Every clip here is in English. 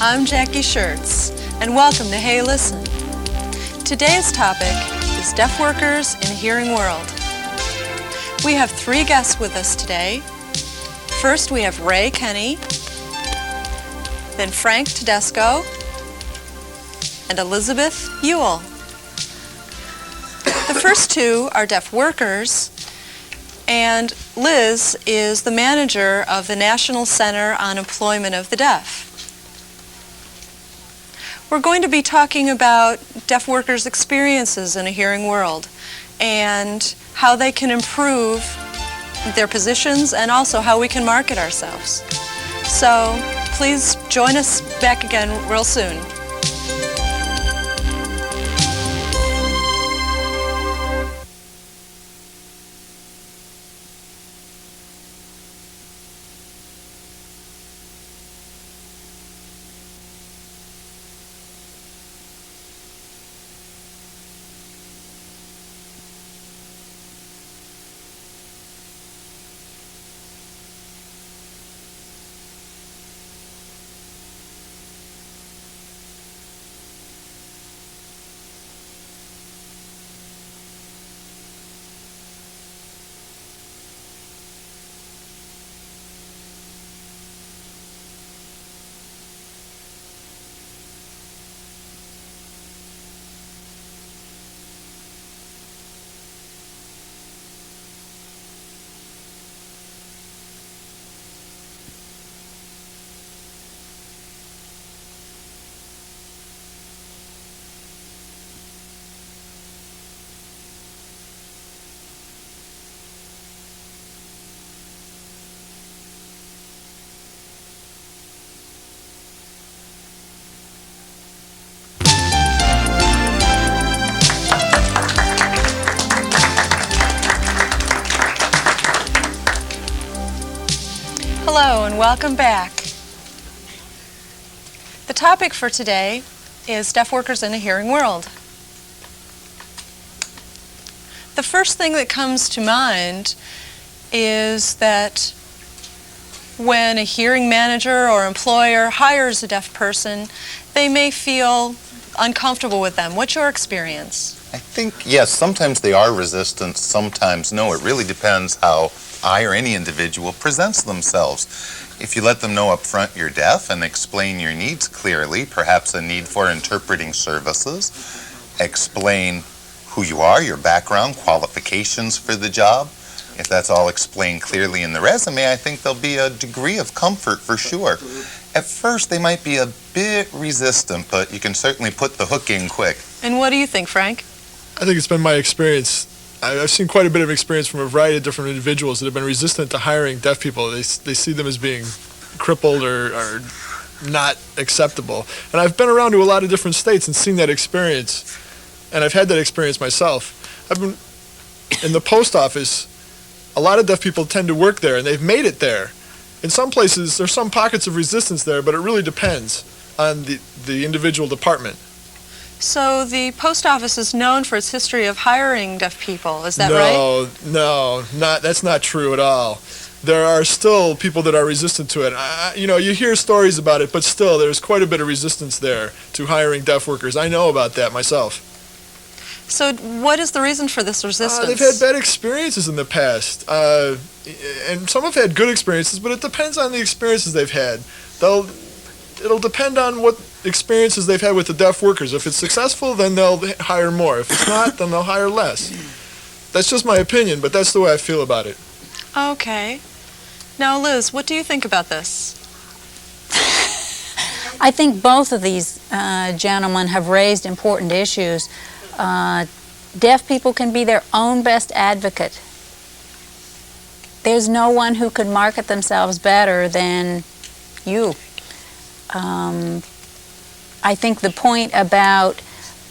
I'm Jackie Schertz, and welcome to Hey Listen. Today's topic is deaf workers in a hearing world. We have three guests with us today. First, we have Ray Kenney, then Frank Todesco, and Elizabeth Ewell. The first two are deaf workers, and Liz is the manager of the National Center on Employment of the Deaf. We're going to be talking about deaf workers' experiences in a hearing world and how they can improve their positions and also how we can market ourselves. So please join us back again real soon. Hello and welcome back. The topic for today is deaf workers in a hearing world. The first thing that comes to mind is that when a hearing manager or employer hires a deaf person, they may feel uncomfortable with them. What's your experience? I think, yes, sometimes they are resistant, sometimes no. It really depends how I or any individual presents themselves. If you let them know up front you're deaf and explain your needs clearly, perhaps a need for interpreting services, explain who you are, your background, qualifications for the job. If that's all explained clearly in the resume, I think there'll be a degree of comfort for sure. At first, they might be a bit resistant, but you can certainly put the hook in quick. And what do you think, Frank? I think it's been my experience. I've seen quite a bit of experience from a variety of different individuals that have been resistant to hiring deaf people. They see them as being crippled or not acceptable. And I've been around to a lot of different states and seen that experience. And I've had that experience myself. I've been in the post office. A lot of deaf people tend to work there, and they've made it there. In some places, there's some pockets of resistance there, but it really depends on the individual department. So the post office is known for its history of hiring deaf people, is that right? No, that's not true at all. There are still people that are resistant to it. You hear stories about it, but still there's quite a bit of resistance there to hiring deaf workers. I know about that myself. So what is the reason for this resistance? They've had bad experiences in the past, and some have had good experiences, but it depends on the experiences they've had. It'll depend on what experiences they've had with the deaf workers. If it's successful, then they'll hire more. If it's not, then they'll hire less. That's just my opinion, but that's the way I feel about it. Okay. Now, Liz, what do you think about this? I think both of these gentlemen have raised important issues. Deaf people can be their own best advocate. There's no one who could market themselves better than you. I think the point about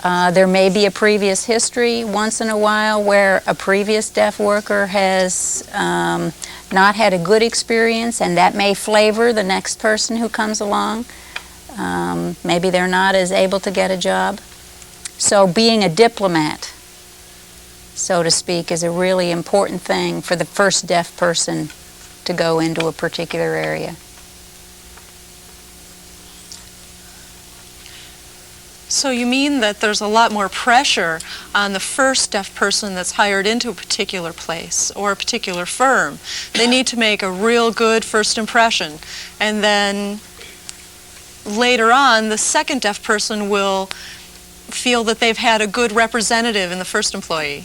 there may be a previous history once in a while where a previous deaf worker has not had a good experience, and that may flavor the next person who comes along. Maybe they're not as able to get a job. So being a diplomat, so to speak, is a really important thing for the first deaf person to go into a particular area. So you mean that there's a lot more pressure on the first deaf person that's hired into a particular place or a particular firm. They need to make a real good first impression, and then later on the second deaf person will feel that they've had a good representative in the first employee.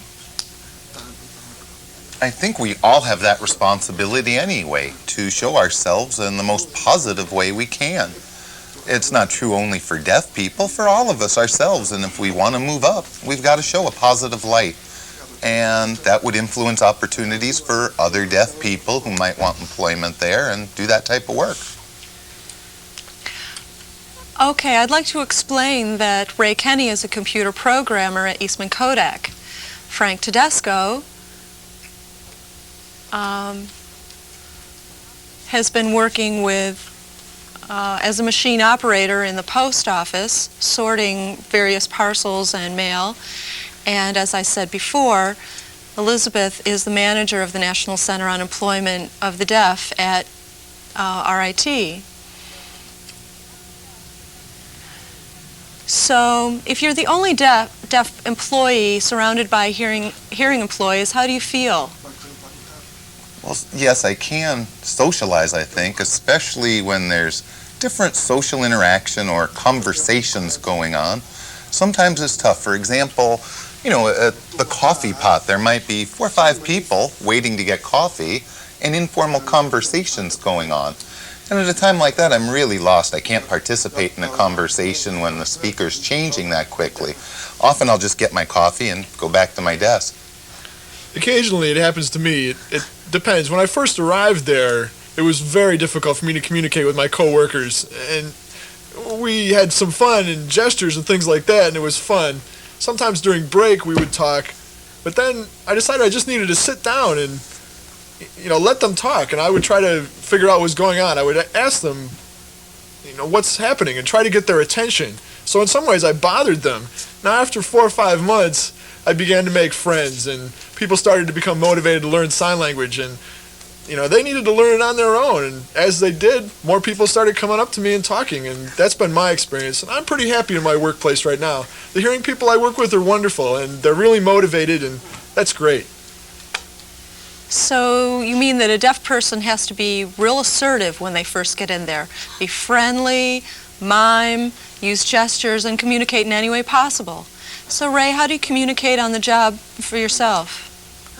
I think we all have that responsibility anyway, to show ourselves in the most positive way we can. It's not true only for deaf people, for all of us ourselves, and if we want to move up, we've got to show a positive light. And that would influence opportunities for other deaf people who might want employment there and do that type of work. Okay, I'd like to explain that Ray Kenney is a computer programmer at Eastman Kodak. Frank Todesco has been working with as a machine operator in the post office, sorting various parcels and mail. And as I said before, Elizabeth is the manager of the National Center on Employment of the Deaf at RIT. So if you're the only deaf employee surrounded by hearing employees, how do you feel? Well, yes, I can socialize, I think, especially when there's different social interaction or conversations going on. Sometimes it's tough. For example, you know, at the coffee pot, there might be 4 or 5 people waiting to get coffee and informal conversations going on. And at a time like that, I'm really lost. I can't participate in a conversation when the speaker's changing that quickly. Often I'll just get my coffee and go back to my desk. Occasionally it happens to me. It depends. When I first arrived there, it was very difficult for me to communicate with my coworkers, and we had some fun and gestures and things like that, and it was fun. Sometimes during break we would talk, but then I decided I just needed to sit down and, you know, let them talk, and I would try to figure out what was going on. I would ask them, you know, what's happening, and try to get their attention. So in some ways I bothered them. Now after 4 or 5 months, I began to make friends, and people started to become motivated to learn sign language, and you know, they needed to learn it on their own, and as they did, more people started coming up to me and talking, and that's been my experience, and I'm pretty happy in my workplace right now. The hearing people I work with are wonderful, and they're really motivated, and that's great. So you mean that a deaf person has to be real assertive when they first get in there, be friendly, mime, use gestures, and communicate in any way possible. So Ray, how do you communicate on the job for yourself?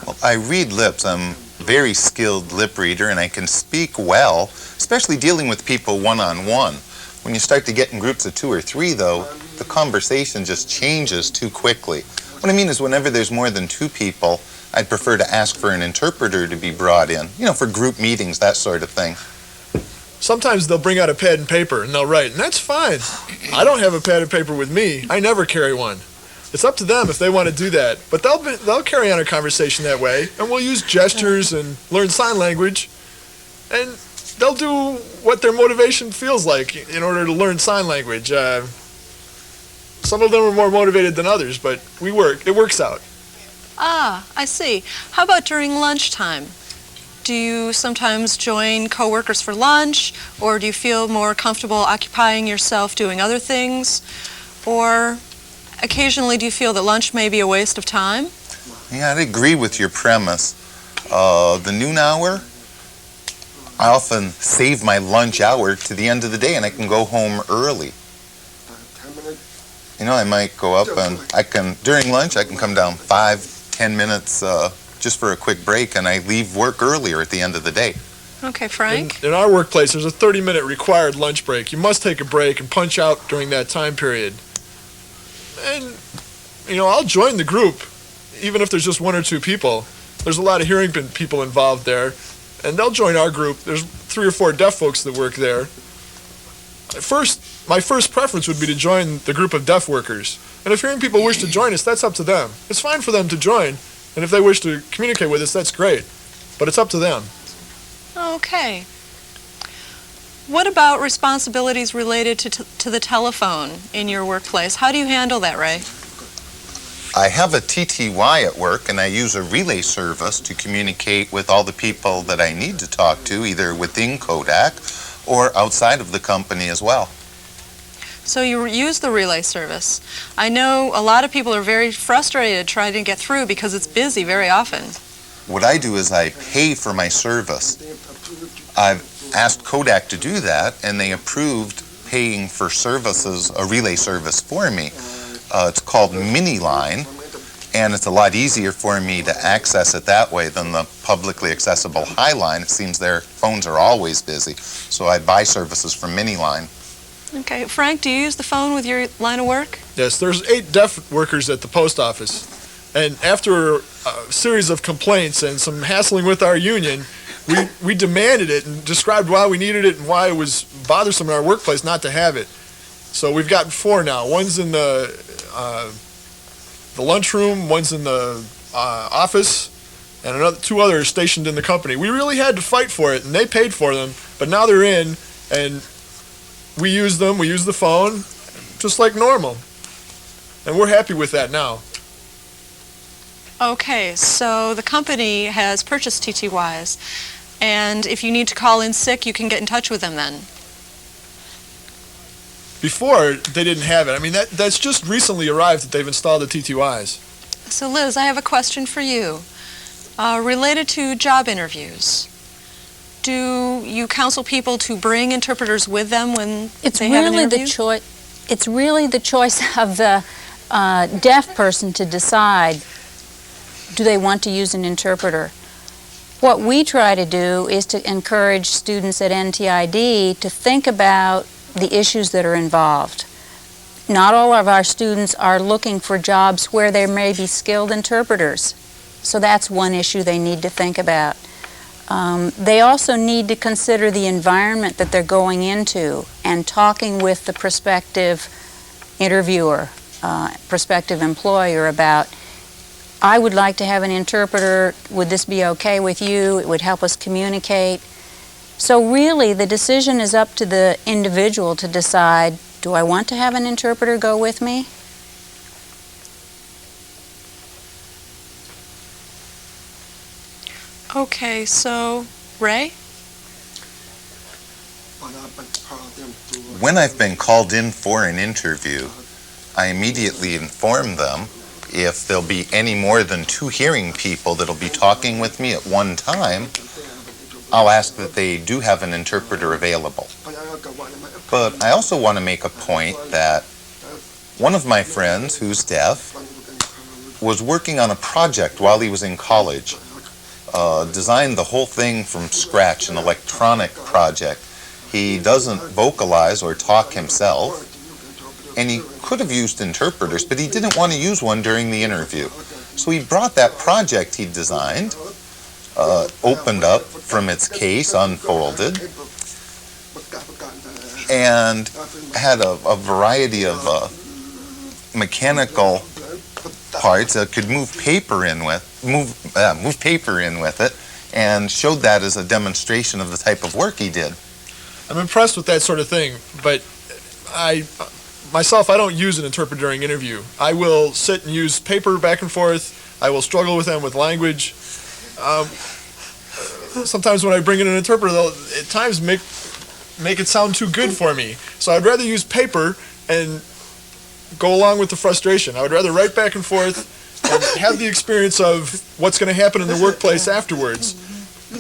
Well, I read lips. I'm a very skilled lip reader, and I can speak well, especially dealing with people one-on-one. When you start to get in groups of 2 or 3, though, the conversation just changes too quickly. What I mean is whenever there's more than 2 people, I'd prefer to ask for an interpreter to be brought in, you know, for group meetings, that sort of thing. Sometimes they'll bring out a pad and paper and they'll write, and that's fine. I don't have a pad and paper with me. I never carry one. It's up to them if they want to do that, but they'll carry on a conversation that way, and we'll use gestures and learn sign language, and they'll do what their motivation feels like in order to learn sign language. Some of them are more motivated than others, but it works out. Ah, I see. How about during lunchtime? Do you sometimes join coworkers for lunch, or do you feel more comfortable occupying yourself doing other things? Or occasionally do you feel that lunch may be a waste of time? Yeah, I'd agree with your premise. The noon hour, I often save my lunch hour to the end of the day, and I can go home early. You know, I might go up and during lunch, I can come down 5-10 minutes just for a quick break, and I leave work earlier at the end of the day. Okay, Frank? In our workplace, there's a 30-minute required lunch break. You must take a break and punch out during that time period. And, you know, I'll join the group, even if there's just 1 or 2 people. There's a lot of hearing people involved there, and they'll join our group. There's 3 or 4 deaf folks that work there. My first preference would be to join the group of deaf workers. And if hearing people wish to join us, that's up to them. It's fine for them to join, and if they wish to communicate with us, that's great. But it's up to them. Okay. What about responsibilities related to the telephone in your workplace? How do you handle that, Ray? I have a TTY at work, and I use a relay service to communicate with all the people that I need to talk to, either within Kodak or outside of the company as well. So you use the relay service. I know a lot of people are very frustrated trying to get through because it's busy very often. What I do is I pay for my service. I've asked Kodak to do that, and they approved paying for services, a relay service for me. It's called Miniline, and it's a lot easier for me to access it that way than the publicly accessible Highline. It seems their phones are always busy, so I buy services from Miniline. Okay, Frank, do you use the phone with your line of work? Yes, there's 8 deaf workers at the post office. And after a series of complaints and some hassling with our union, we demanded it and described why we needed it and why it was bothersome in our workplace not to have it. So we've gotten 4 now. One's in the lunchroom, one's in the office, and 2 others stationed in the company. We really had to fight for it, and they paid for them, but now they're in, and we use them, we use the phone, just like normal. And we're happy with that now. Okay, so the company has purchased TTYs, and if you need to call in sick, you can get in touch with them then. Before, they didn't have it. I mean, that's just recently arrived that they've installed the TTYs. So Liz, I have a question for you. Related to job interviews, do you counsel people to bring interpreters with them when they have an interview? It's really the choice of the deaf person to decide, do they want to use an interpreter? What we try to do is to encourage students at NTID to think about the issues that are involved. Not all of our students are looking for jobs where there may be skilled interpreters. So that's one issue they need to think about. They also need to consider the environment that they're going into and talking with the prospective interviewer, prospective employer about, I would like to have an interpreter, would this be okay with you? It would help us communicate. So really, the decision is up to the individual to decide, do I want to have an interpreter go with me? Okay, so Ray? When I've been called in for an interview, I immediately inform them if there'll be any more than 2 hearing people that'll be talking with me at one time. I'll ask that they do have an interpreter available. But I also want to make a point that one of my friends who's deaf was working on a project while he was in college, designed the whole thing from scratch, an electronic project. He doesn't vocalize or talk himself, and he could have used interpreters, but he didn't want to use one during the interview. So he brought that project he designed, opened up from its case, unfolded, and had a variety of mechanical parts that could move paper in with it, and showed that as a demonstration of the type of work he did. I'm impressed with that sort of thing, but myself, I don't use an interpreter during interview. I will sit and use paper back and forth. I will struggle with them with language. Sometimes when I bring in an interpreter, they'll at times make it sound too good for me. So I'd rather use paper and go along with the frustration. I would rather write back and forth and have the experience of what's going to happen in the workplace afterwards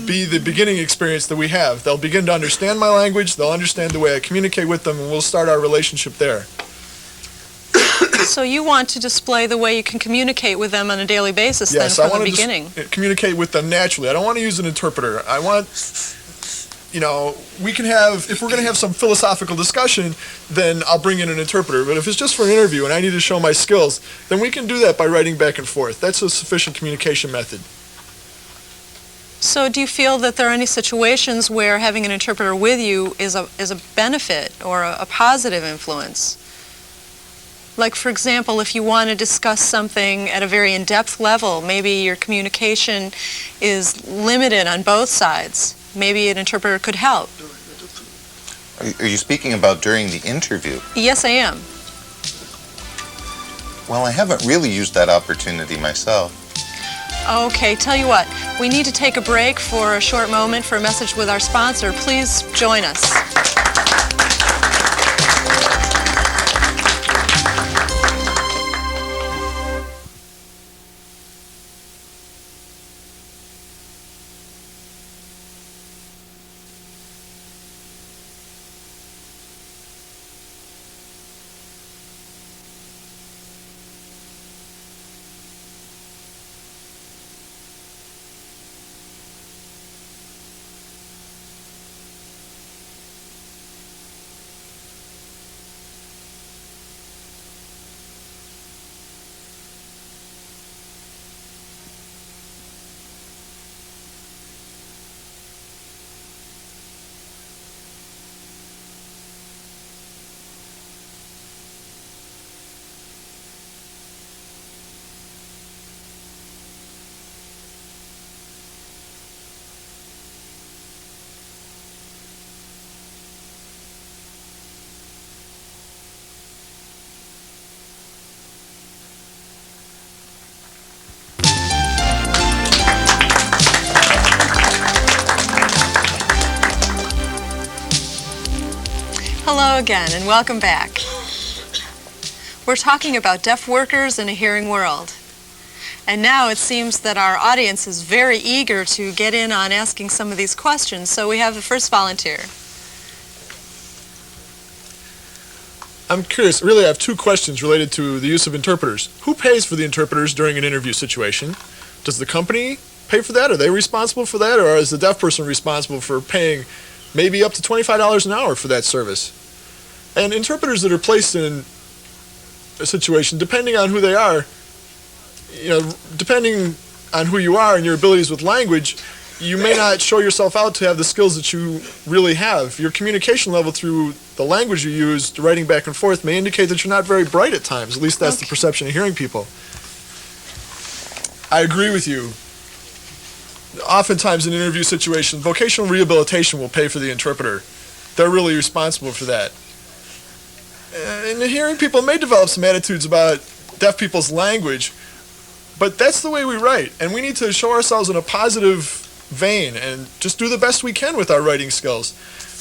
be the beginning experience that we have. They'll begin to understand my language, they'll understand the way I communicate with them, and we'll start our relationship there. So you want to display the way you can communicate with them on a daily basis Yes, then from the beginning? Communicate with them naturally. I don't want to use an interpreter. I want, we can have, if we're going to have some philosophical discussion, then I'll bring in an interpreter. But if it's just for an interview and I need to show my skills, then we can do that by writing back and forth. That's a sufficient communication method. So do you feel that there are any situations where having an interpreter with you is a benefit or a positive influence? Like, for example, if you want to discuss something at a very in-depth level, maybe your communication is limited on both sides. Maybe an interpreter could help. Are you speaking about during the interview? Yes, I am. Well, I haven't really used that opportunity myself. Okay, tell you what, we need to take a break for a short moment for a message with our sponsor. Please join us. Hello again and welcome back. We're talking about deaf workers in a hearing world. And now it seems that our audience is very eager to get in on asking some of these questions. So we have the first volunteer. I'm curious, really I have two questions related to the use of interpreters. Who pays for the interpreters during an interview situation? Does the company pay for that? Are they responsible for that? Or is the deaf person responsible for paying maybe up to $25 an hour for that service? And interpreters that are placed in a situation, depending on who they are, depending on who you are and your abilities with language, you may not show yourself out to have the skills that you really have. Your communication level through the language you use, writing back and forth, may indicate that you're not very bright at times. At least that's the perception of hearing people. I agree with you. Oftentimes in an interview situation, vocational rehabilitation will pay for the interpreter. They're really responsible for that. And the hearing people may develop some attitudes about deaf people's language, but that's the way we write, and we need to show ourselves in a positive vein and just do the best we can with our writing skills.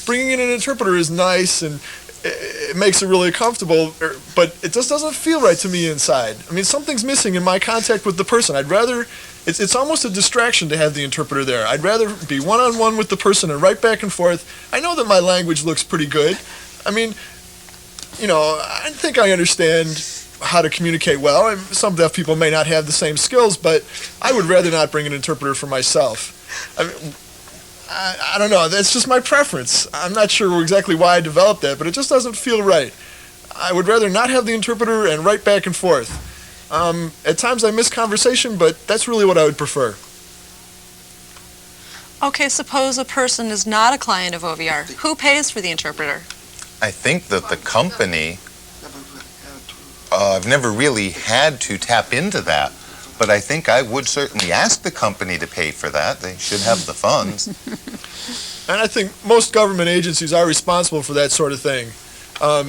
Bringing in an interpreter is nice and it makes it really comfortable, but it just doesn't feel right to me inside. I mean, something's missing in my contact with the person. It's almost a distraction to have the interpreter there. I'd rather be one-on-one with the person and write back and forth. I know that my language looks pretty good. I mean, I think I understand how to communicate well. And some deaf people may not have the same skills, but I would rather not bring an interpreter for myself. I don't know. That's just my preference. I'm not sure exactly why I developed that, but it just doesn't feel right. I would rather not have the interpreter and write back and forth. At times I miss conversation, but that's really what I would prefer. Okay, suppose a person is not a client of OVR. Who pays for the interpreter? I think that the company, I've never really had to tap into that, but I think I would certainly ask the company to pay for that. They should have the funds. And I think most government agencies are responsible for that sort of thing.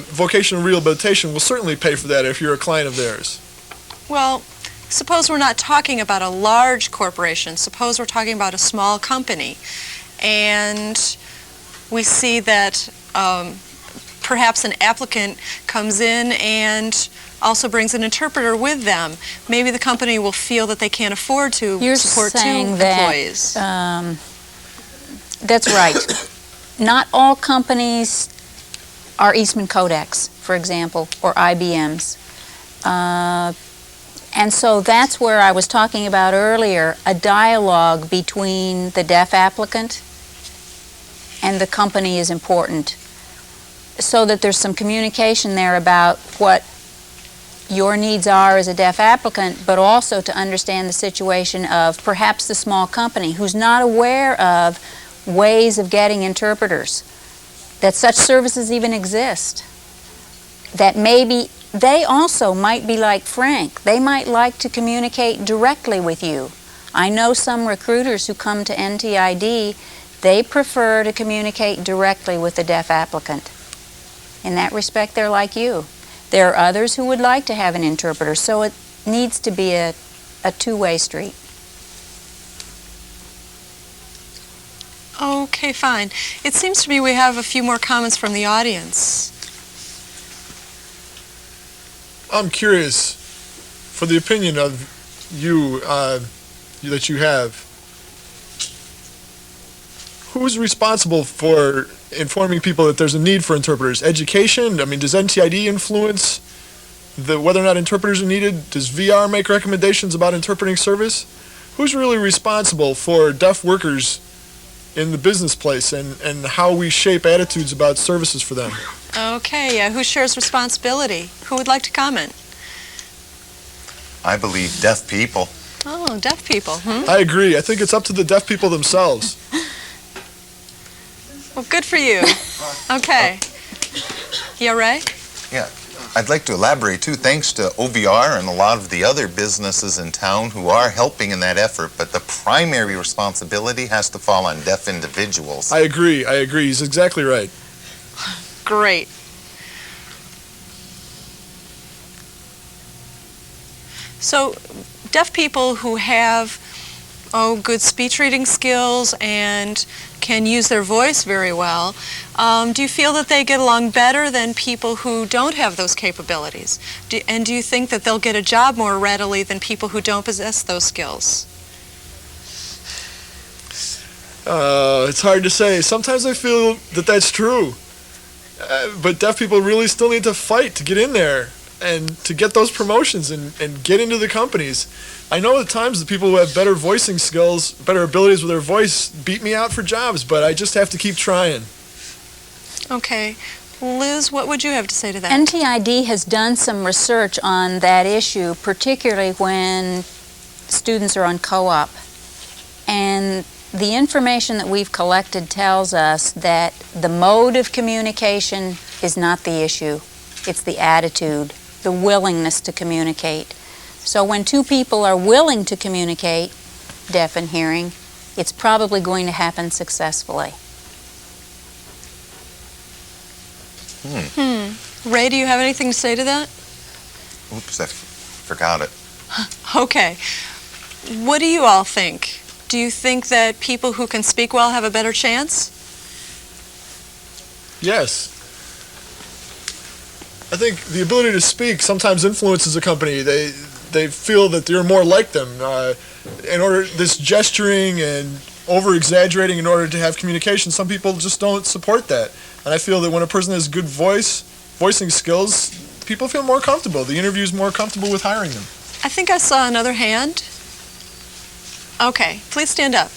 Vocational rehabilitation will certainly pay for that if you're a client of theirs. Well, suppose we're not talking about a large corporation. Suppose we're talking about a small company. And we see that perhaps an applicant comes in and also brings an interpreter with them. Maybe the company will feel that they can't afford to support two employees. That's right. Not all companies are Eastman Kodaks, for example, or IBMs. And so that's where I was talking about earlier, a dialogue between the deaf applicant and the company is important, so that there's some communication there about what your needs are as a deaf applicant, but also to understand the situation of perhaps the small company who's not aware of ways of getting interpreters, that such services even exist, that maybe they also might be like Frank. They might like to communicate directly with you. I know some recruiters who come to NTID, they prefer to communicate directly with the deaf applicant. In that respect, they're like you. There are others who would like to have an interpreter, so it needs to be a two-way street. Okay, fine. It seems to me we have a few more comments from the audience. I'm curious, for the opinion of you that you have, who's responsible for informing people that there's a need for interpreters? Education? I mean, does NTID influence whether or not interpreters are needed? Does VR make recommendations about interpreting service? Who's really responsible for deaf workers in the business place and how we shape attitudes about services for them? Okay, who shares responsibility? Who would like to comment? I believe deaf people. Oh, deaf people. I agree. I think it's up to the deaf people themselves. Well, good for you. Okay. Yeah, Ray? Yeah. I'd like to elaborate, too, thanks to OVR and a lot of the other businesses in town who are helping in that effort, but the primary responsibility has to fall on deaf individuals. I agree. He's exactly right. Great. So, deaf people who have, good speech reading skills and can use their voice very well, do you feel that they get along better than people who don't have those capabilities? And do you think that they'll get a job more readily than people who don't possess those skills? It's hard to say. Sometimes I feel that that's true. But deaf people really still need to fight to get in there and to get those promotions and get into the companies. I know at times the people who have better voicing skills, better abilities with their voice, beat me out for jobs, but I just have to keep trying. Okay. Liz, what would you have to say to that? NTID has done some research on that issue, particularly when students are on co-op. And the information that we've collected tells us that the mode of communication is not the issue. It's the attitude, the willingness to communicate. So when two people are willing to communicate, deaf and hearing, it's probably going to happen successfully. Ray, do you have anything to say to that? Oops, I forgot it. Okay. What do you all think? Do you think that people who can speak well have a better chance? Yes. I think the ability to speak sometimes influences a company. They feel that you're more like them. This gesturing and over-exaggerating in order to have communication, some people just don't support that. And I feel that when a person has good voicing skills, people feel more comfortable. The interview's more comfortable with hiring them. I think I saw another hand. Okay, please stand up.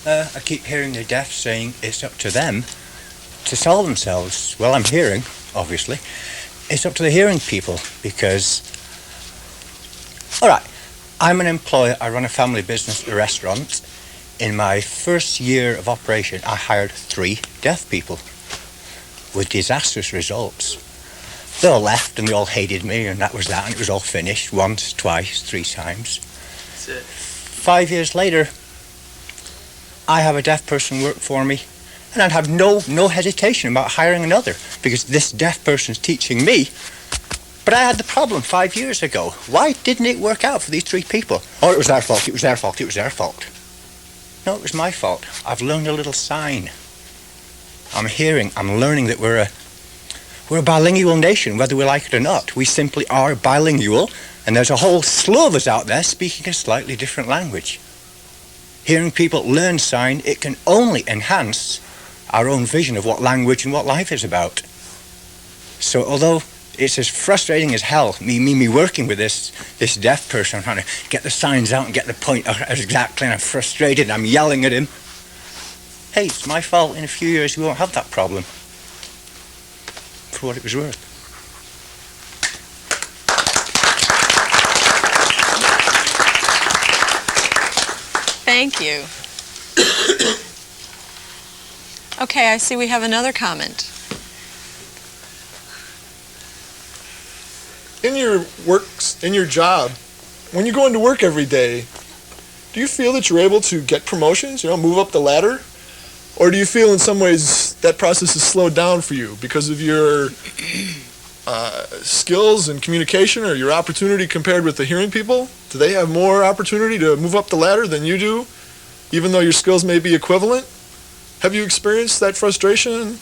I keep hearing the deaf saying it's up to them to solve themselves. Well, I'm hearing, obviously. It's up to the hearing people because, all right, I'm an employer. I run a family business, a restaurant. In my first year of operation, I hired 3 deaf people with disastrous results. They all left and they all hated me, and that was that, and it was all finished once, twice, 3 times. That's it. 5 years later, I have a deaf person work for me, and I'd have no hesitation about hiring another because this deaf person's teaching me. But I had the problem 5 years ago. Why didn't it work out for these 3 people? Oh, it was their fault, it was their fault, it was their fault. No, it was my fault. I've learned a little sign. I'm learning that we're a bilingual nation, whether we like it or not. We simply are bilingual, and there's a whole slew of us out there speaking a slightly different language. Hearing people learn sign, it can only enhance our own vision of what language and what life is about. So although it's as frustrating as hell, me working with this deaf person, trying to get the signs out and get the point exactly, and I'm frustrated and I'm yelling at him. Hey, it's my fault. In a few years we won't have that problem. For what it was worth. Thank you. Okay, I see we have another comment. In your job, when you go into work every day, do you feel that you're able to get promotions, move up the ladder? Or do you feel in some ways that process is slowed down for you because of your skills and communication or your opportunity compared with the hearing people? Do they have more opportunity to move up the ladder than you do, even though your skills may be equivalent? Have you experienced that frustration?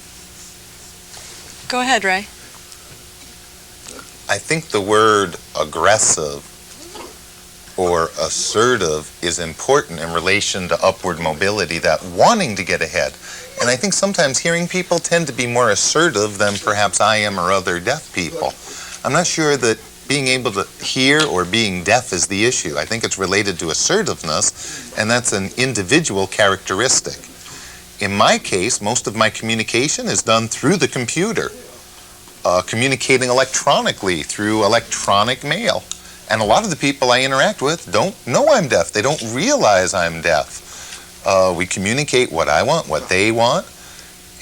Go ahead, Ray. I think the word aggressive or assertive is important in relation to upward mobility, that wanting to get ahead. And I think sometimes hearing people tend to be more assertive than perhaps I am or other deaf people. I'm not sure that being able to hear or being deaf is the issue. I think it's related to assertiveness, and that's an individual characteristic. In my case, most of my communication is done through the computer, communicating electronically through electronic mail. And a lot of the people I interact with don't know I'm deaf. They don't realize I'm deaf. We communicate what I want, what they want,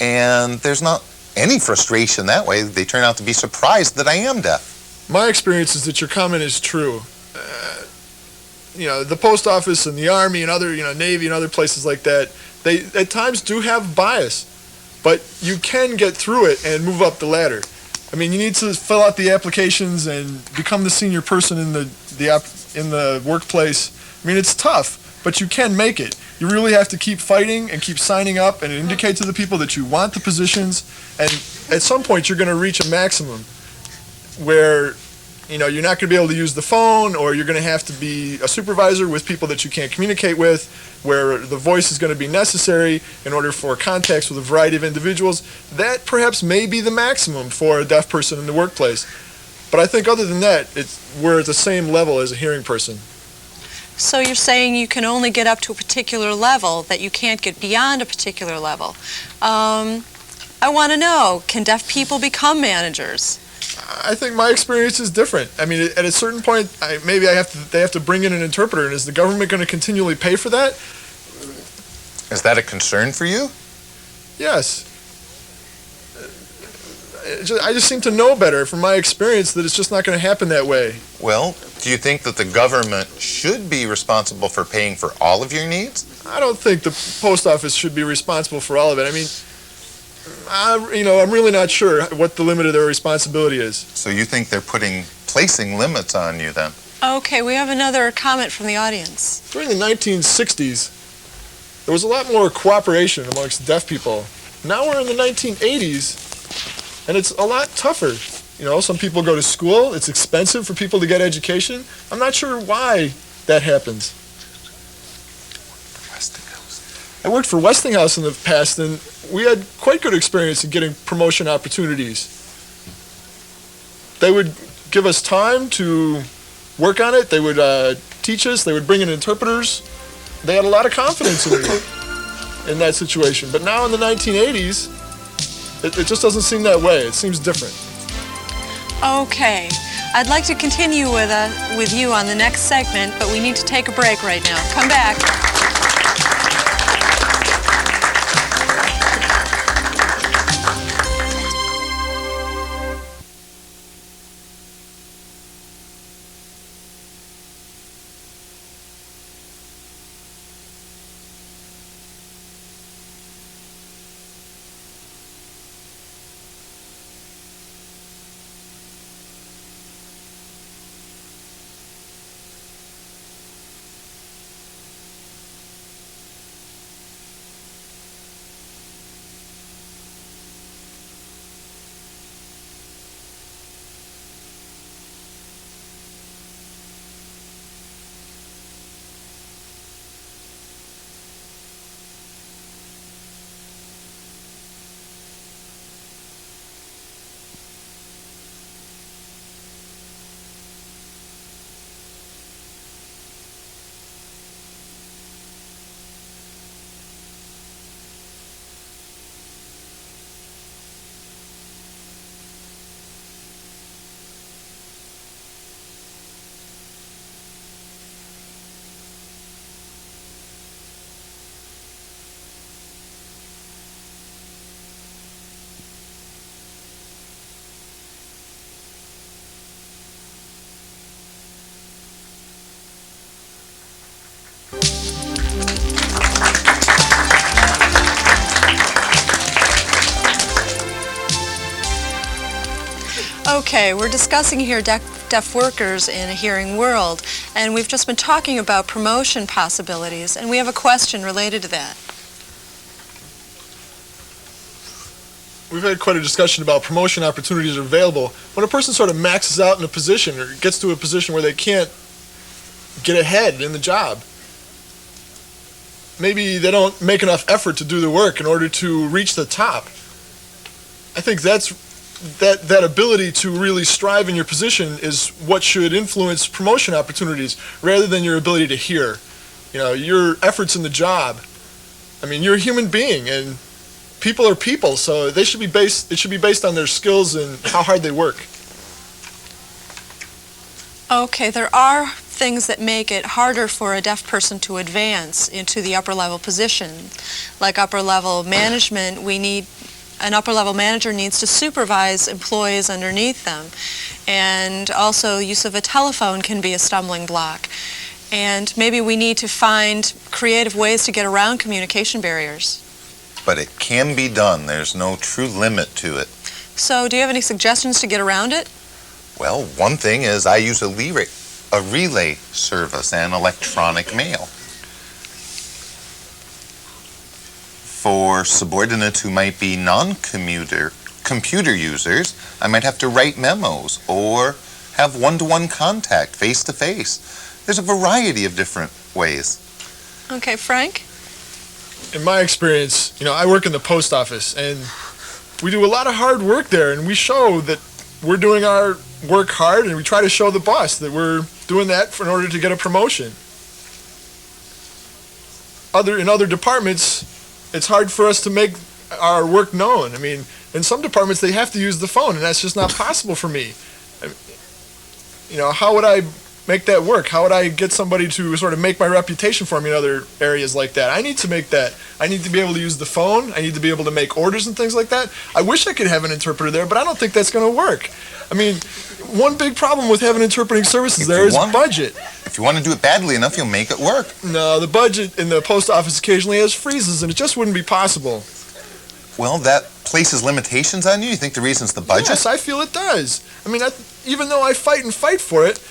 and there's not any frustration that way. They turn out to be surprised that I am deaf. My experience is that your comment is true. the post office and the Army and other, Navy and other places like that, they at times do have bias, but you can get through it and move up the ladder. I mean, you need to fill out the applications and become the senior person in the workplace. I mean, it's tough, but you can make it. You really have to keep fighting and keep signing up and indicate to the people that you want the positions, and at some point you're going to reach a maximum where you're not going to be able to use the phone, or you're going to have to be a supervisor with people that you can't communicate with, where the voice is going to be necessary in order for contacts with a variety of individuals. That perhaps may be the maximum for a deaf person in the workplace. But I think other than that, we're at the same level as a hearing person. So you're saying you can only get up to a particular level, that you can't get beyond a particular level. I want to know, can deaf people become managers? I think my experience is different. I mean, at a certain point, they have to bring in an interpreter, and is the government going to continually pay for that? Is that a concern for you? Yes. I just seem to know better from my experience that it's just not going to happen that way. Well, do you think that the government should be responsible for paying for all of your needs? I don't think the post office should be responsible for all of it. I mean, I'm really not sure what the limit of their responsibility is. So you think they're placing limits on you then? Okay, we have another comment from the audience. During the 1960s, there was a lot more cooperation amongst deaf people. Now we're in the 1980s, and it's a lot tougher. Some people go to school. It's expensive for people to get education. I'm not sure why that happens. I worked for Westinghouse in the past, and we had quite good experience in getting promotion opportunities. They would give us time to work on it. They would teach us. They would bring in interpreters. They had a lot of confidence in me in that situation. But now in the 1980s, it just doesn't seem that way. It seems different. Okay. I'd like to continue with you on the next segment, but we need to take a break right now. Come back. Okay, we're discussing here deaf workers in a hearing world, and we've just been talking about promotion possibilities, and we have a question related to that. We've had quite a discussion about promotion opportunities available. When a person sort of maxes out in a position or gets to a position where they can't get ahead in the job, maybe they don't make enough effort to do the work in order to reach the top. I think that ability to really strive in your position is what should influence promotion opportunities rather than your ability to hear. Your efforts in the job. I mean, you're a human being, and people are people, so it should be based on their skills and how hard they work. Okay, there are things that make it harder for a deaf person to advance into the upper level position. Like upper level management, an upper level manager needs to supervise employees underneath them. And also use of a telephone can be a stumbling block. And maybe we need to find creative ways to get around communication barriers. But it can be done. There's no true limit to it. So do you have any suggestions to get around it? Well, one thing is I use a relay service and electronic mail. For subordinates who might be computer users, I might have to write memos or have one-to-one contact, face-to-face. There's a variety of different ways. Okay, Frank? In my experience, I work in the post office, and we do a lot of hard work there, and we show that we're doing our work hard, and we try to show the boss that we're doing that in order to get a promotion. In other departments, it's hard for us to make our work known. I mean, in some departments, they have to use the phone, and that's just not possible for me. How would I make that work? How would I get somebody to sort of make my reputation for me in other areas like that? I need to make that. I need to be able to use the phone. I need to be able to make orders and things like that. I wish I could have an interpreter there, but I don't think that's going to work. I mean, one big problem with having interpreting services there is budget. If you want to do it badly enough, you'll make it work. No, the budget in the post office occasionally has freezes, and it just wouldn't be possible. Well, that places limitations on you? You think the reason's the budget? Yes, I feel it does. I mean, even though I fight for it,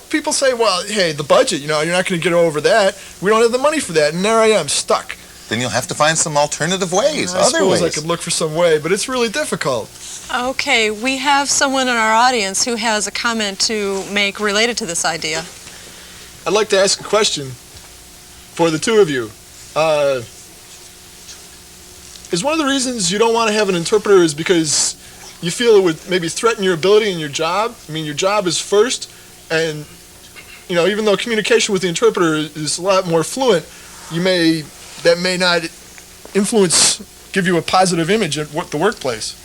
people say, well, hey, the budget, you're not going to get over that. We don't have the money for that, and there I am, stuck. Then you'll have to find some alternative ways, I suppose I could look for some way, but it's really difficult. Okay, we have someone in our audience who has a comment to make related to this idea. I'd like to ask a question for the two of you. Is one of the reasons you don't want to have an interpreter is because you feel it would maybe threaten your ability in your job? I mean, your job is first, and, even though communication with the interpreter is a lot more fluent, that may not give you a positive image at the workplace.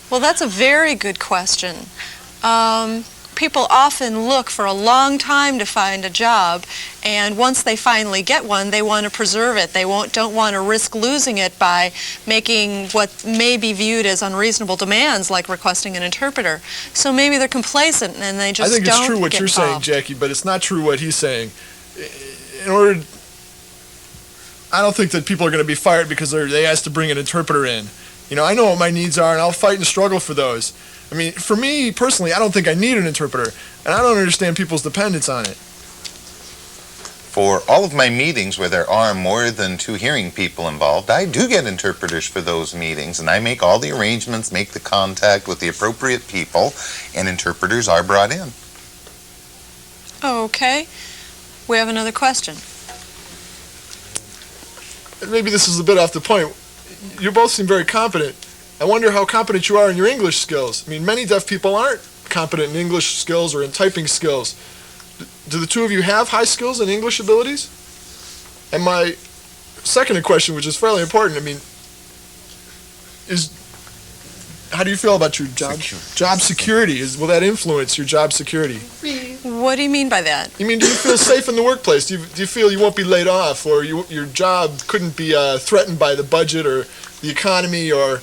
Well, that's a very good question. People often look for a long time to find a job, and once they finally get one, they want to preserve it. They don't want to risk losing it by making what may be viewed as unreasonable demands, like requesting an interpreter. So maybe they're complacent and they just don't get involved. I think it's true what you're saying, Jackie, but it's not true what he's saying. I don't think that people are going to be fired because they asked to bring an interpreter in. I know what my needs are, and I'll fight and struggle for those. I mean, for me personally, I don't think I need an interpreter, and I don't understand people's dependence on it. For all of my meetings where there are more than 2 hearing people involved, I do get interpreters for those meetings, and I make all the arrangements, make the contact with the appropriate people, and interpreters are brought in. Okay. We have another question. Maybe this is a bit off the point. You both seem very competent. I wonder how competent you are in your English skills. I mean, many deaf people aren't competent in English skills or in typing skills. Do the two of you have high skills in English abilities? And my second question, which is fairly important, how do you feel about your job security? Will that influence your job security? What do you mean by that? Do you feel safe in the workplace? Do you feel you won't be laid off, or your job couldn't be threatened by the budget or the economy or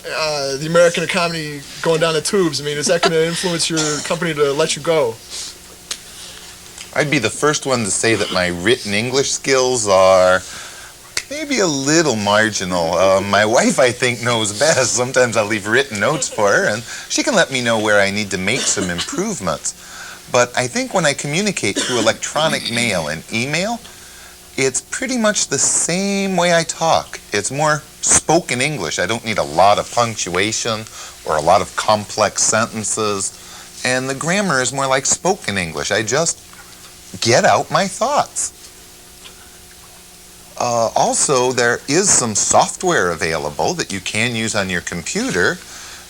the American economy going down the tubes? Is that going to influence your company to let you go? I'd be the first one to say that my written English skills are maybe a little marginal. My wife, I think, knows best. Sometimes I'll leave written notes for her, and she can let me know where I need to make some improvements. But I think when I communicate through electronic mail and email, it's pretty much the same way I talk. It's more spoken English. I don't need a lot of punctuation or a lot of complex sentences. And the grammar is more like spoken English. I just get out my thoughts. Also, there is some software available that you can use on your computer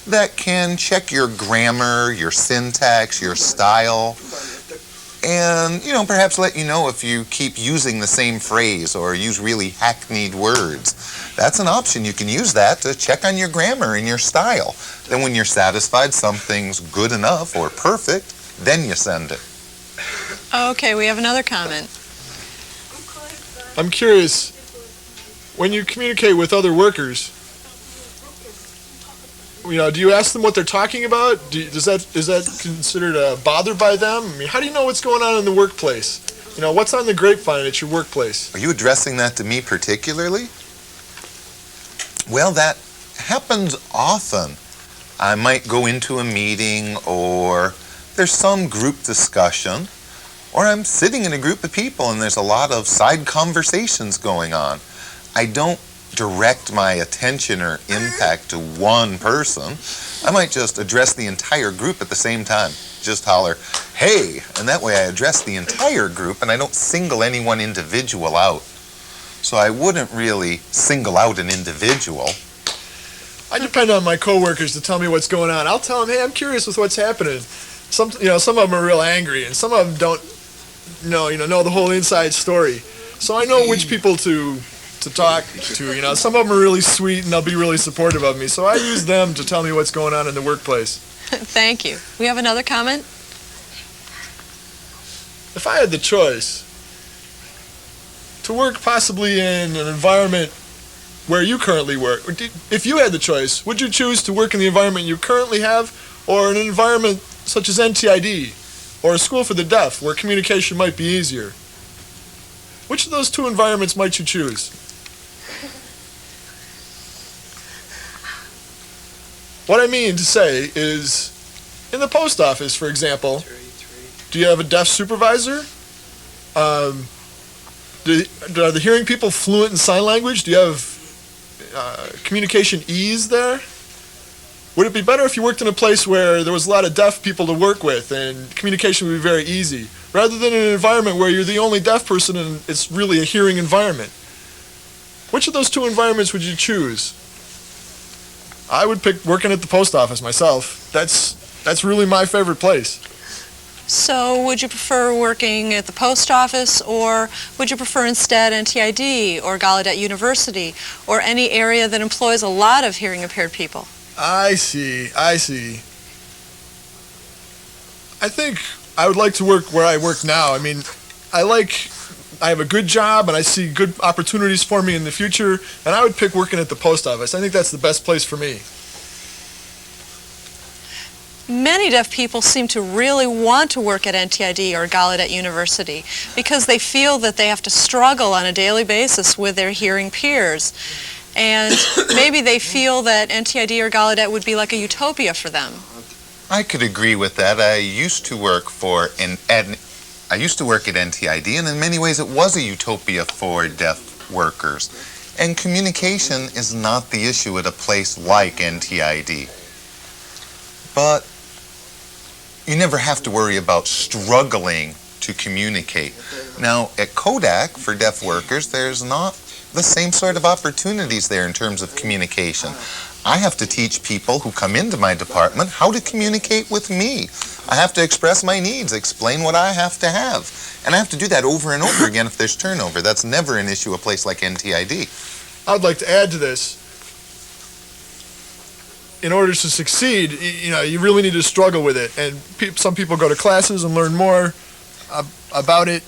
that can check your grammar, your syntax, your style, and, perhaps let you know if you keep using the same phrase or use really hackneyed words. That's an option. You can use that to check on your grammar and your style. Then when you're satisfied something's good enough or perfect, then you send it. Okay, we have another comment. I'm curious, when you communicate with other workers, do you ask them what they're talking about? Is that considered a bother by them? I mean, how do you know what's going on in the workplace? What's on the grapevine at your workplace? Are you addressing that to me particularly? Well, that happens often. I might go into a meeting, or there's some group discussion, or I'm sitting in a group of people and there's a lot of side conversations going on. I don't direct my attention or impact to one person. I might just address the entire group at the same time. Just holler, hey, and that way I address the entire group and I don't single any one individual out. So I wouldn't really single out an individual. I depend on my coworkers to tell me what's going on. I'll tell them, hey, I'm curious with what's happening. Some of them are real angry, and some of them don't know the whole inside story. So I know which people to talk to. Some of them are really sweet and they'll be really supportive of me. So I use them to tell me what's going on in the workplace. Thank you. We have another comment? If I had the choice to work possibly in an environment where you currently work, if you had the choice, would you choose to work in the environment you currently have, or in an environment such as NTID or a school for the deaf where communication might be easier? Which of those two environments might you choose? What I mean to say is, in the post office, for example, do you have a deaf supervisor? Are the hearing people fluent in sign language? Do you have communication ease there? Would it be better if you worked in a place where there was a lot of deaf people to work with and communication would be very easy, rather than in an environment where you're the only deaf person and it's really a hearing environment? Which of those two environments would you choose? I would pick working at the post office myself. That's really my favorite place. So would you prefer working at the post office, or would you prefer instead NTID or Gallaudet University, or any area that employs a lot of hearing impaired people? I see. I think I would like to work where I work now. I mean, I have a good job and I see good opportunities for me in the future, and I would pick working at the post office. I think that's the best place for me. Many deaf people seem to really want to work at NTID or Gallaudet University because they feel that they have to struggle on a daily basis with their hearing peers. And maybe they feel that NTID or Gallaudet would be like a utopia for them. I could agree with that. I used to work at NTID, and in many ways it was a utopia for deaf workers. And communication is not the issue at a place like NTID. But you never have to worry about struggling to communicate. Now, at Kodak, for deaf workers, there's not the same sort of opportunities there in terms of communication. I have to teach people who come into my department how to communicate with me. I have to express my needs, explain what I have to have. And I have to do that over and over again if there's turnover. That's never an issue at a place like NTID. I'd like to add to this. In order to succeed, you really need to struggle with it. And some people go to classes and learn more about it.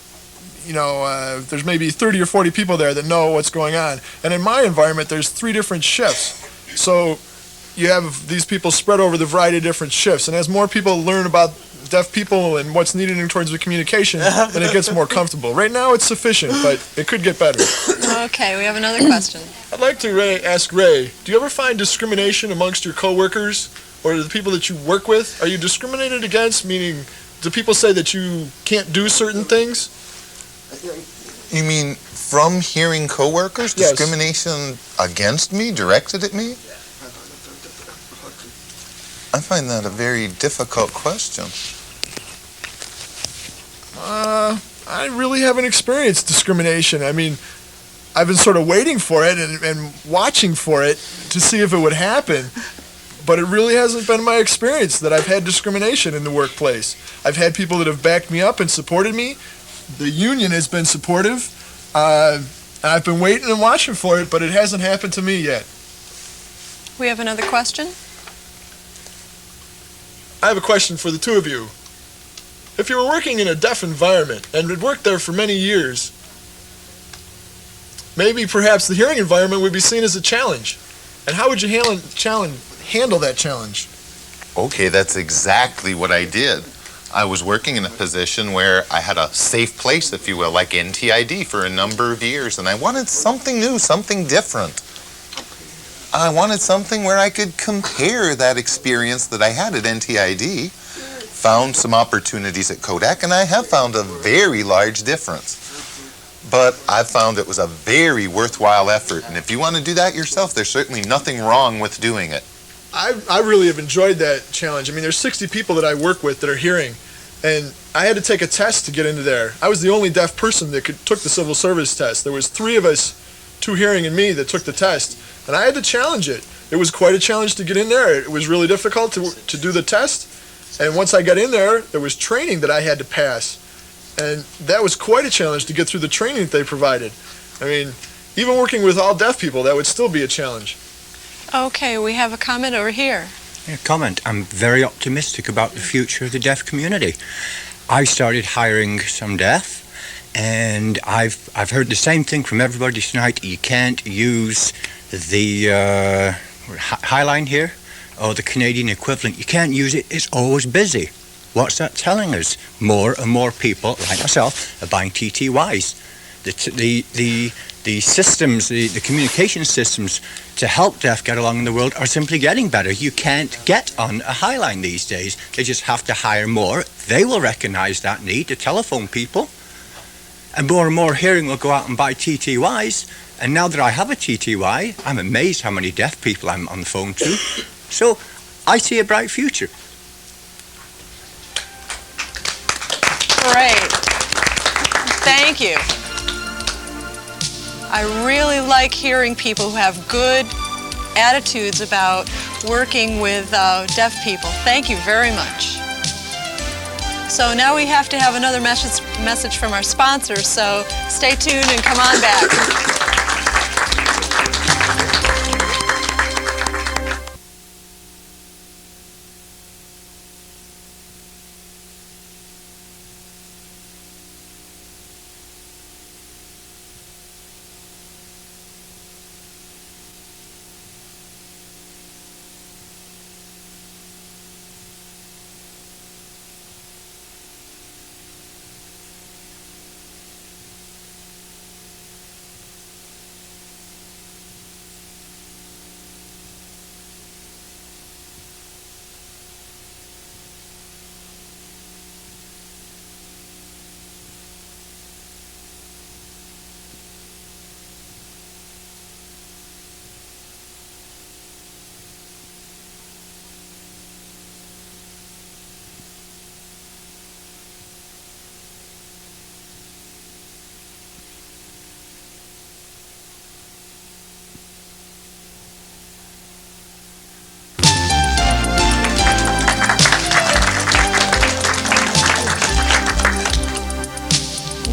There's maybe 30 or 40 people there that know what's going on. And in my environment, there's 3 different shifts. So you have these people spread over the variety of different shifts. And as more people learn about deaf people and what's needed in terms of communication, then it gets more comfortable. Right now, it's sufficient, but it could get better. Okay, we have another question. I'd like to ask Ray, do you ever find discrimination amongst your coworkers or the people that you work with? Are you discriminated against, meaning do people say that you can't do certain things? You mean from hearing coworkers? Yes. Discrimination against me, directed at me? I find that a very difficult question. I really haven't experienced discrimination. I mean, I've been sort of waiting for it and watching for it to see if it would happen. But it really hasn't been my experience that I've had discrimination in the workplace. I've had people that have backed me up and supported me. The union has been supportive. I've been waiting and watching for it, but it hasn't happened to me yet. We have another question. I have a question for the two of you. If you were working in a deaf environment and had worked there for many years, maybe perhaps the hearing environment would be seen as a challenge. And how would you handle handle that challenge? Okay, that's exactly what I did. I was working in a position where I had a safe place, if you will, like NTID for a number of years, and I wanted something new, something different. I wanted something where I could compare that experience that I had at NTID, found some opportunities at Kodak, and I have found a very large difference. But I've found it was a very worthwhile effort, and if you want to do that yourself, there's certainly nothing wrong with doing it. I really have enjoyed that challenge. I mean, there's 60 people that I work with that are hearing, and I had to take a test to get into there. I was the only deaf person that took the civil service test. There was 3 of us, 2 hearing and me, that took the test, and I had to challenge it. It was quite a challenge to get in there. It was really difficult to do the test, and once I got in there, there was training that I had to pass, and that was quite a challenge to get through the training that they provided. I mean, even working with all deaf people, that would still be a challenge. Okay, we have a comment over here. A comment. I'm very optimistic about the future of the deaf community. I started hiring some deaf, and I've heard the same thing from everybody tonight. You can't use the Highline here, or the Canadian equivalent. You can't use it. It's always busy. What's that telling us? More and more people, like myself, are buying TTYs. The systems, the communication systems to help deaf get along in the world are simply getting better. You can't get on a Highline these days. They just have to hire more. They will recognize that need to telephone people. And more hearing will go out and buy TTYs. And now that I have a TTY, I'm amazed how many deaf people I'm on the phone to. So I see a bright future. Great. Thank you. I really like hearing people who have good attitudes about working with deaf people. Thank you very much. So now we have to have another message from our sponsors, so stay tuned and come on back.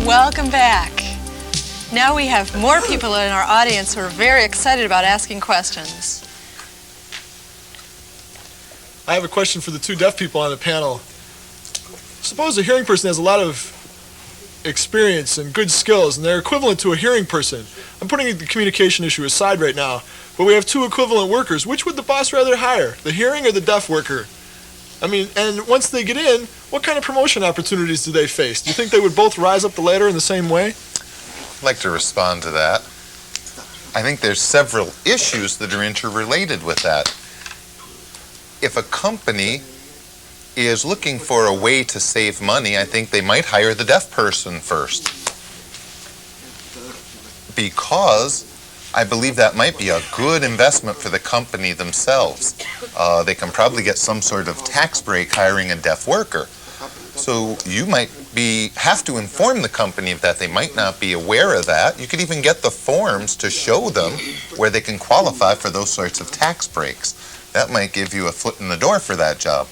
Welcome back. Now we have more people in our audience who are very excited about asking questions. I have a question for the 2 deaf people on the panel. Suppose a hearing person has a lot of experience and good skills, and they're equivalent to a hearing person. I'm putting the communication issue aside right now, but we have 2 equivalent workers. Which would the boss rather hire, the hearing or the deaf worker? I mean, and once they get in, what kind of promotion opportunities do they face? Do you think they would both rise up the ladder in the same way? I'd like to respond to that. I think there's several issues that are interrelated with that. If a company is looking for a way to save money, I think they might hire the deaf person first. Because I believe that might be a good investment for the company themselves. They can probably get some sort of tax break hiring a deaf worker. So you might have to inform the company of that. They might not be aware of that. You could even get the forms to show them where they can qualify for those sorts of tax breaks. That might give you a foot in the door for that job.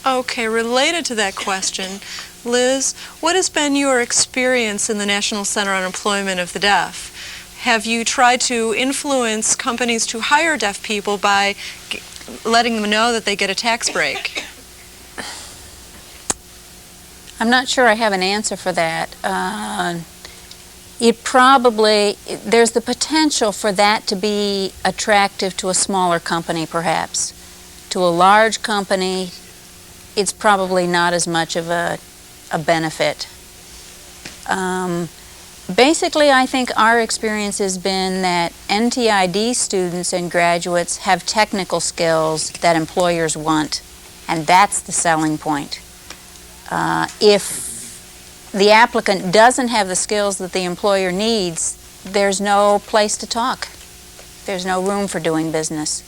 Okay, related to that question, Liz, what has been your experience in the National Center on Employment of the Deaf? Have you tried to influence companies to hire deaf people by letting them know that they get a tax break? I'm not sure I have an answer for that. there's the potential for that to be attractive to a smaller company, perhaps. To a large company, it's probably not as much of a benefit. Basically, I think our experience has been that NTID students and graduates have technical skills that employers want, and that's the selling point. If the applicant doesn't have the skills that the employer needs, there's no place to talk. There's no room for doing business.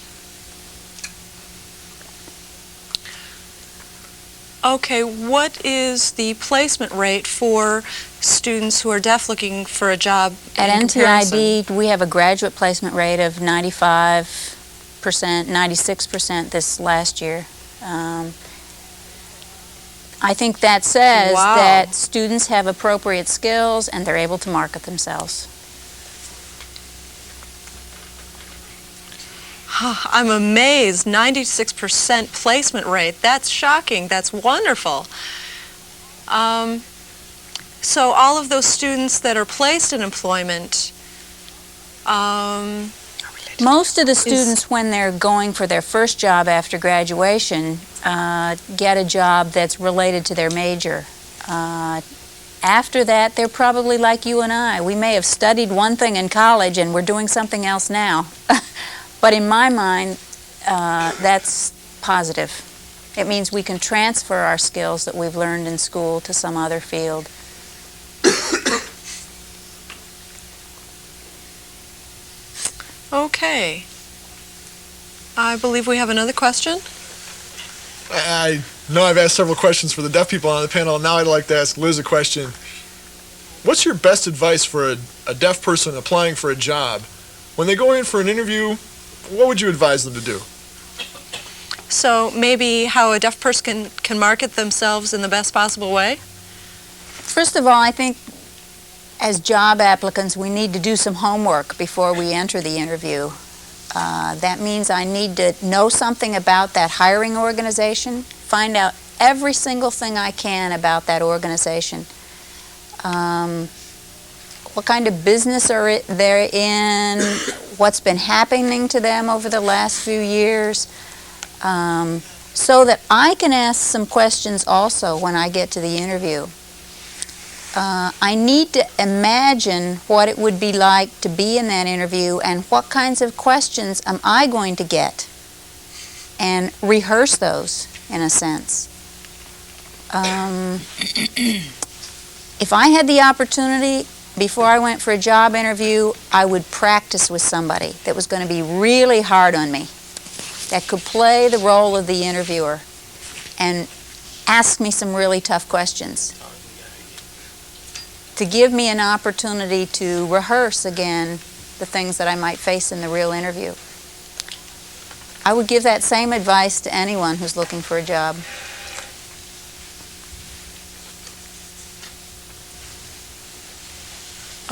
Okay, what is the placement rate for students who are deaf looking for a job At in comparison? NTID, we have a graduate placement rate of 95%, 96% this last year. I think that says Wow. that students have appropriate skills and they're able to market themselves. I'm amazed, 96% placement rate. That's shocking. That's wonderful. So all of those students that are placed in employment, Most of the students, when they're going for their first job after graduation, get a job that's related to their major. After that, they're probably like you and I. We may have studied one thing in college and we're doing something else now. But in my mind, that's positive. It means we can transfer our skills that we've learned in school to some other field. okay. I believe we have another question. I know I've asked several questions for the deaf people on the panel. Now I'd like to ask Liz a question. What's your best advice for a deaf person applying for a job? When they go in for an interview, what would you advise them to do? So maybe how a deaf person can market themselves in the best possible way? First of all, I think as job applicants, we need to do some homework before we enter the interview. That means I need to know something about that hiring organization, find out every single thing I can about that organization. What kind of business are they in? What's been happening to them over the last few years? So that I can ask some questions also when I get to the interview. I need to imagine what it would be like to be in that interview and what kinds of questions am I going to get, and rehearse those in a sense. If I had the opportunity before I went for a job interview, I would practice with somebody that was going to be really hard on me, that could play the role of the interviewer and ask me some really tough questions, to give me an opportunity to rehearse again the things that I might face in the real interview. I would give that same advice to anyone who's looking for a job.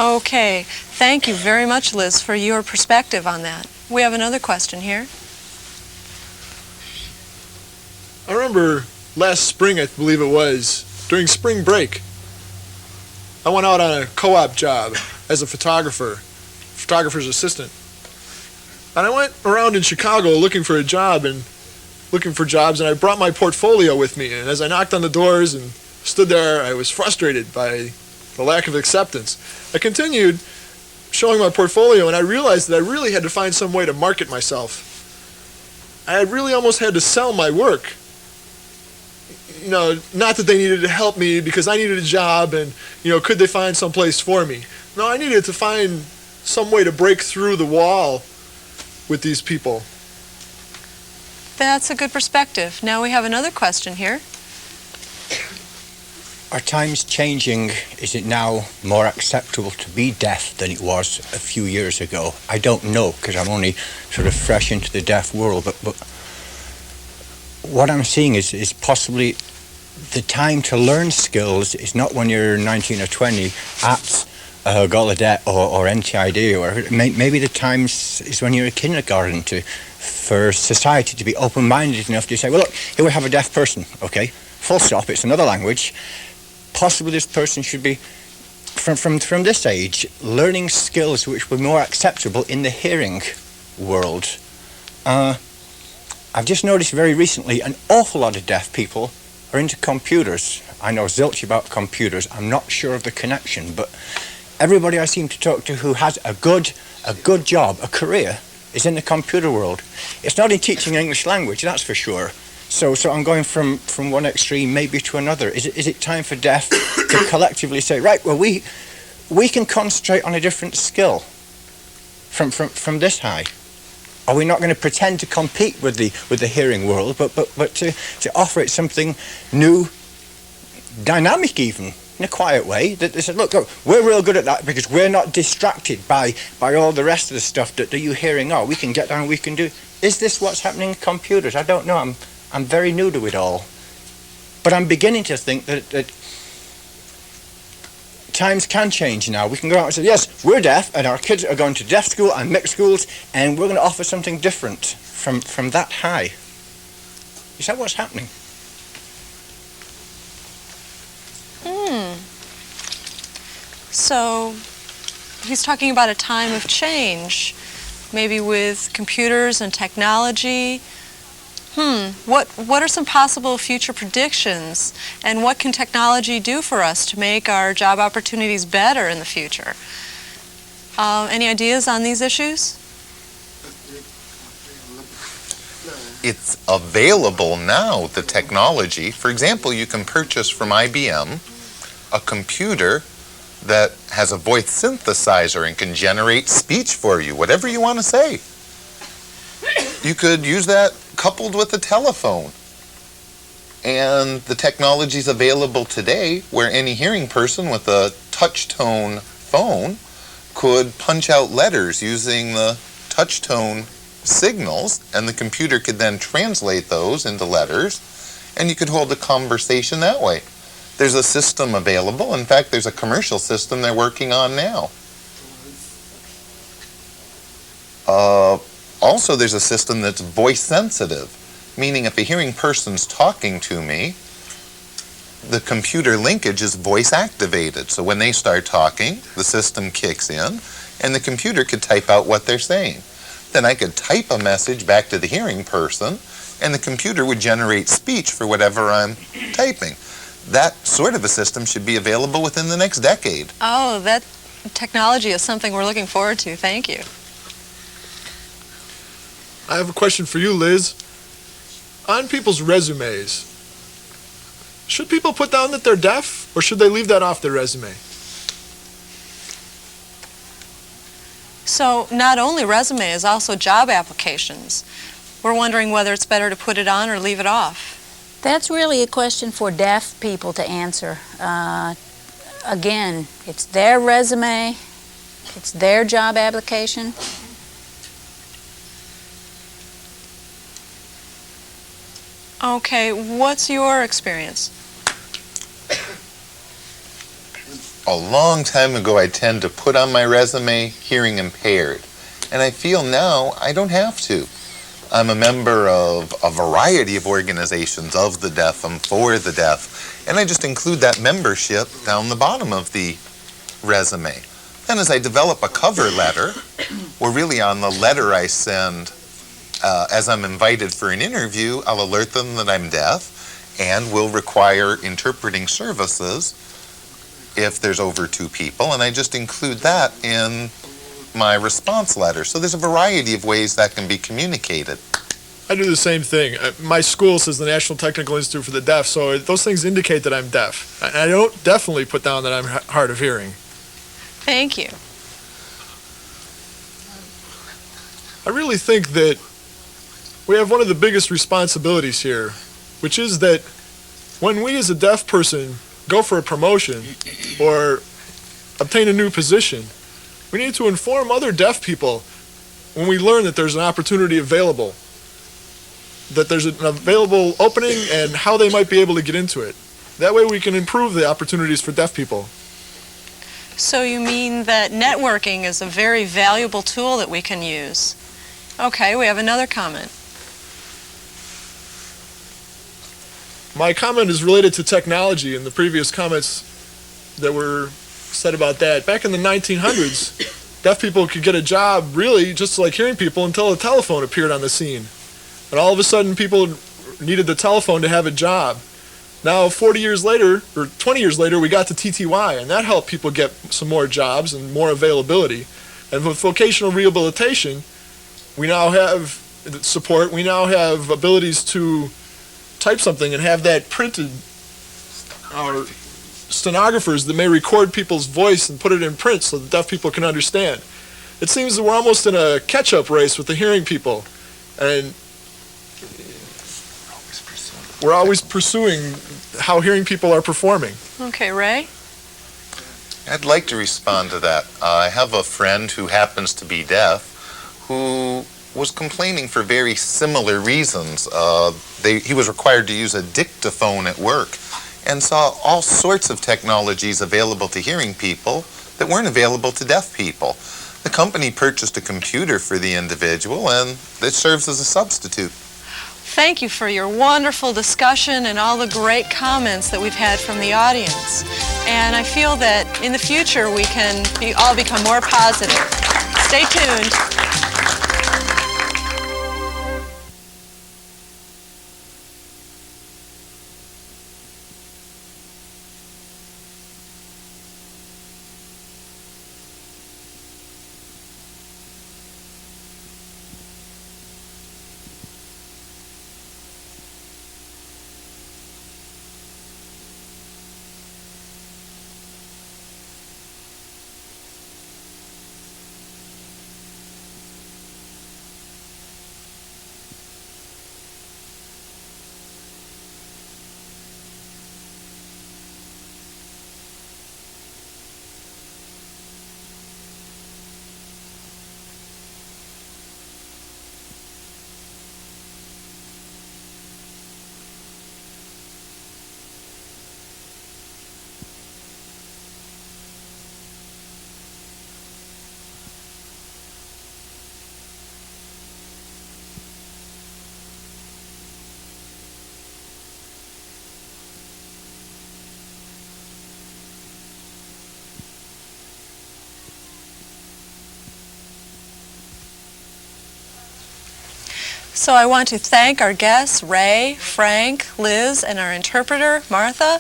Okay. Thank you very much, Liz, for your perspective on that. We have another question here. I remember last spring, I believe it was, during spring break, I went out on a co-op job as a photographer's assistant. And I went around in Chicago looking for a job and looking for jobs, and I brought my portfolio with me. And as I knocked on the doors and stood there, I was frustrated by the lack of acceptance. I continued showing my portfolio, and I realized that I really had to find some way to market myself. I had really almost had to sell my work. You know, not that they needed to help me because I needed a job and, you know, could they find some place for me? No, I needed to find some way to break through the wall with these people. That's a good perspective. Now we have another question here. Are times changing? Is it now more acceptable to be deaf than it was a few years ago? I don't know, because I'm only sort of fresh into the deaf world, but what I'm seeing is possibly the time to learn skills is not when you're 19 or 20 at Gallaudet or NTID, or maybe the time is when you're in kindergarten, for society to be open-minded enough to say, well, look, here we have a deaf person, okay, full stop, it's another language. Possibly this person should be from this age, learning skills which were more acceptable in the hearing world. I've just noticed very recently an awful lot of deaf people are into computers. I know zilch about computers. I'm not sure of the connection, but everybody I seem to talk to who has a good job, a career, is in the computer world. It's not in teaching English language, that's for sure. So I'm going from one extreme maybe to another. Is it time for deaf to collectively say, right, well, we can concentrate on a different skill from this high? Are we not going to pretend to compete with the hearing world, but to offer it something new, dynamic even, in a quiet way, that they said, look, we're real good at that because we're not distracted by all the rest of the stuff that you hearing are. We can get down, we can do. Is this what's happening in computers? I don't know. I'm very new to it all. But I'm beginning to think that times can change now. We can go out and say, yes, we're deaf, and our kids are going to deaf school and mixed schools, and we're going to offer something different from that high. Is that what's happening? So he's talking about a time of change, maybe with computers and technology. What are some possible future predictions, and what can technology do for us to make our job opportunities better in the future? Any ideas on these issues? It's available now, the technology. For example, you can purchase from IBM a computer that has a voice synthesizer and can generate speech for you, whatever you want to say. You could use that coupled with a telephone. And the technology is available today where any hearing person with a touch-tone phone could punch out letters using the touch-tone signals, and the computer could then translate those into letters, and you could hold a conversation that way. There's a system available. In fact, there's a commercial system they're working on now. Also, there's a system that's voice sensitive, meaning if a hearing person's talking to me, the computer linkage is voice activated. So when they start talking, the system kicks in, and the computer could type out what they're saying. Then I could type a message back to the hearing person, and the computer would generate speech for whatever I'm typing. That sort of a system should be available within the next decade. Oh, that technology is something we're looking forward to. Thank you. I have a question for you, Liz. On people's resumes, should people put down that they're deaf, or should they leave that off their resume? So not only resumes, also job applications. We're wondering whether it's better to put it on or leave it off. That's really a question for deaf people to answer. Again, it's their resume, it's their job application. Okay, what's your experience? A long time ago, I tend to put on my resume hearing impaired, and I feel now I don't have to. I'm a member of a variety of organizations of the deaf and for the deaf, and I just include that membership down the bottom of the resume. Then as I develop a cover letter, or really on the letter I send as I'm invited for an interview, I'll alert them that I'm deaf and will require interpreting services if there's over 2 people, and I just include that in my response letter. So there's a variety of ways that can be communicated. I do the same thing. My school says the National Technical Institute for the Deaf, so those things indicate that I'm deaf. I don't definitely put down that I'm hard of hearing. Thank you. I really think that we have one of the biggest responsibilities here, which is that when we as a deaf person go for a promotion or obtain a new position, we need to inform other deaf people when we learn that there's an opportunity available, that there's an available opening and how they might be able to get into it. That way we can improve the opportunities for deaf people. So you mean that networking is a very valuable tool that we can use? Okay, we have another comment. My comment is related to technology, and the previous comments that were said about that. Back in the 1900s, deaf people could get a job really just like hearing people until a telephone appeared on the scene. And all of a sudden, people needed the telephone to have a job. Now, 40 years later, or 20 years later, we got to TTY, and that helped people get some more jobs and more availability. And with vocational rehabilitation, we now have support. We now have abilities to type something and have that printed. Our stenographers that may record people's voice and put it in print so that deaf people can understand. It seems that we're almost in a catch-up race with the hearing people, and we're always pursuing how hearing people are performing. Okay, Ray? I'd like to respond to that. I have a friend who happens to be deaf who was complaining for very similar reasons. He was required to use a dictaphone at work and saw all sorts of technologies available to hearing people that weren't available to deaf people. The company purchased a computer for the individual, and it serves as a substitute. Thank you for your wonderful discussion and all the great comments that we've had from the audience. And I feel that in the future we can all become more positive. Stay tuned. So I want to thank our guests, Ray, Frank, Liz, and our interpreter, Martha.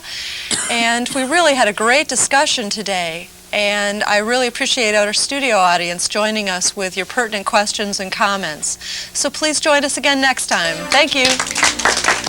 And we really had a great discussion today. And I really appreciate our studio audience joining us with your pertinent questions and comments. So please join us again next time. Thank you.